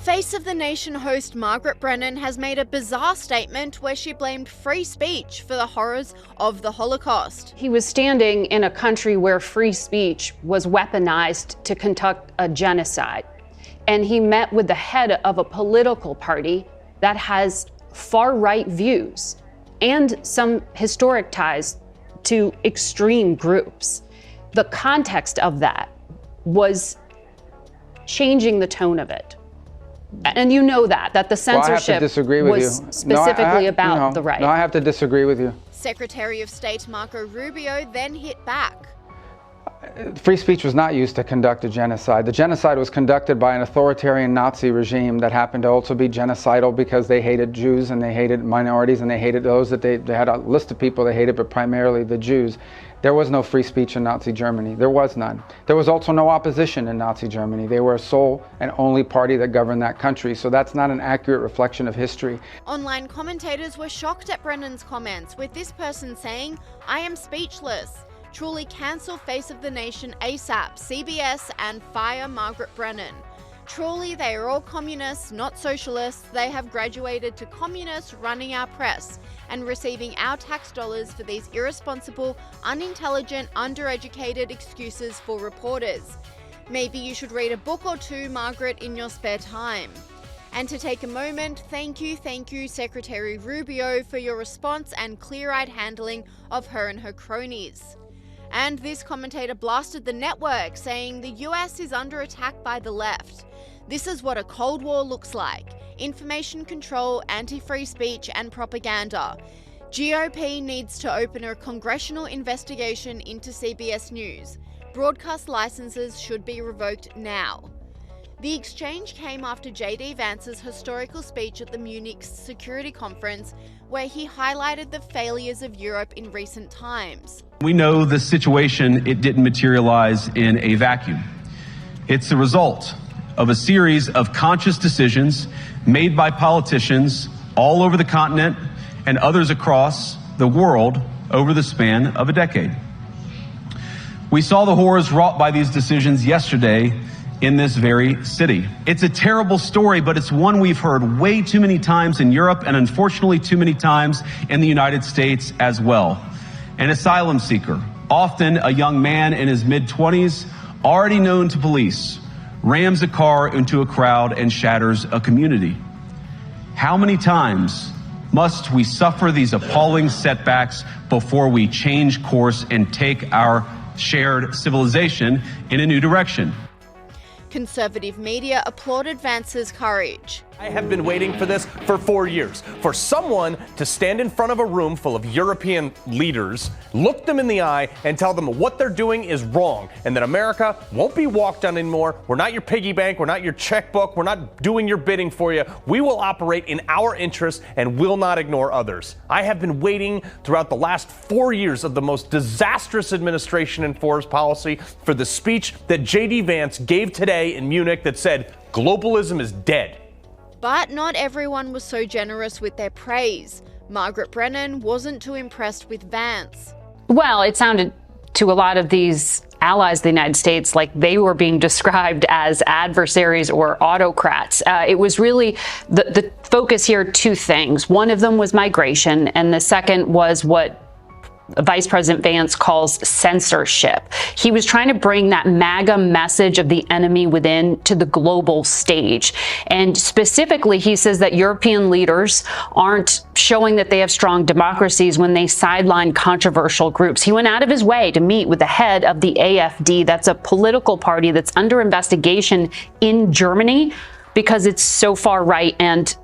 Face of the Nation host Margaret Brennan has made a bizarre statement where she blamed free speech for the horrors of the Holocaust. He was standing in a country where free speech was weaponized to conduct a genocide. And he met with the head of a political party that has far-right views and some historic ties to extreme groups. The context of that was changing the tone of it. And you know that the censorship was specifically about the right. No, I have to disagree with you. Secretary of State Marco Rubio then hit back. Free speech was not used to conduct a genocide. The genocide was conducted by an authoritarian Nazi regime that happened to also be genocidal because they hated Jews and they hated minorities and they hated those that they had a list of people they hated, but primarily the Jews. There was no free speech in Nazi Germany. There was none. There was also no opposition in Nazi Germany. They were a sole and only party that governed that country. So that's not an accurate reflection of history. Online commentators were shocked at Brennan's comments, with this person saying, "I am speechless. Truly cancel Face of the Nation ASAP, CBS, and fire Margaret Brennan. Truly, they are all communists, not socialists. They have graduated to communists running our press and receiving our tax dollars for these irresponsible, unintelligent, undereducated excuses for reporters. Maybe you should read a book or two, Margaret, in your spare time." And to take a moment, thank you, Secretary Rubio, for your response and clear-eyed handling of her and her cronies. And this commentator blasted the network, saying the US is under attack by the left. This is what a Cold War looks like. Information control, anti-free speech, and propaganda. GOP needs to open a congressional investigation into CBS News. Broadcast licenses should be revoked now. The exchange came after J.D. Vance's historical speech at the Munich Security Conference, where he highlighted the failures of Europe in recent times. We know the situation, it didn't materialize in a vacuum. It's the result of a series of conscious decisions made by politicians all over the continent and others across the world over the span of a decade. We saw the horrors wrought by these decisions yesterday in this very city. It's a terrible story, but it's one we've heard way too many times in Europe and unfortunately too many times in the United States as well. An asylum seeker, often a young man in his mid-20s, already known to police, rams a car into a crowd and shatters a community. How many times must we suffer these appalling setbacks before we change course and take our shared civilization in a new direction? Conservative media applauded Vance's courage. I have been waiting for this for 4 years, for someone to stand in front of a room full of European leaders, look them in the eye, and tell them what they're doing is wrong, and that America won't be walked on anymore. We're not your piggy bank. We're not your checkbook. We're not doing your bidding for you. We will operate in our interests and will not ignore others. I have been waiting throughout the last 4 years of the most disastrous administration in foreign policy for the speech that J.D. Vance gave today in Munich that said, globalism is dead. But not everyone was so generous with their praise. Margaret Brennan wasn't too impressed with Vance. Well, it sounded to a lot of these allies of the United States like they were being described as adversaries or autocrats. It was really the focus here, two things. One of them was migration, and the second was what Vice President Vance calls censorship. He was trying to bring that MAGA message of the enemy within to the global stage. And specifically, he says that European leaders aren't showing that they have strong democracies when they sideline controversial groups. He went out of his way to meet with the head of the AfD. That's a political party that's under investigation in Germany because it's so far right and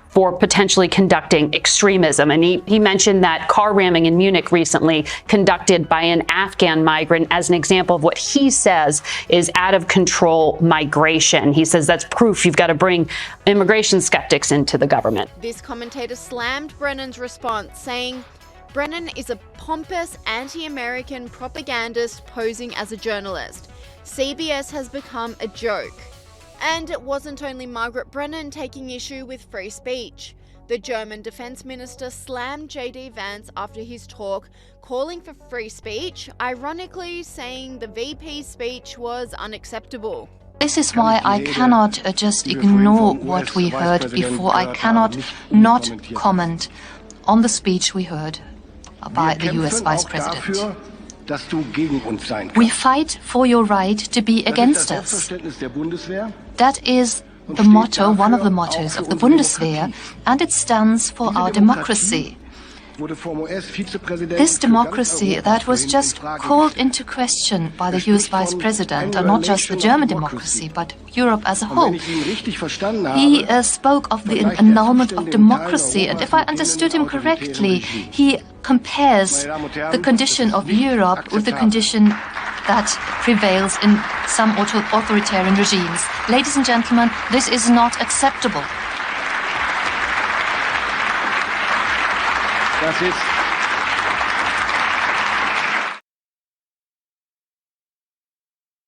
for potentially conducting extremism. And he mentioned that car ramming in Munich recently conducted by an Afghan migrant as an example of what he says is out of control migration. He says that's proof you've got to bring immigration skeptics into the government. This commentator slammed Brennan's response, saying, "Brennan is a pompous anti-American propagandist posing as a journalist. CBS has become a joke." And it wasn't only Margaret Brennan taking issue with free speech. The German defense minister slammed J.D. Vance after his talk, calling for free speech, ironically saying the VP's speech was unacceptable. This is why I cannot just ignore what we heard before. I cannot not comment on the speech we heard by the US Vice President. We fight for your right to be against us. That is the motto, one of the mottos of the Bundeswehr, and it stands for our democracy. This democracy that was just called into question by the US Vice President, and not just the German democracy, but Europe as a whole. He spoke of the annulment of democracy, and if I understood him correctly, he compares the condition of Europe with the condition that prevails in some authoritarian regimes. Ladies and gentlemen, this is not acceptable. Das ist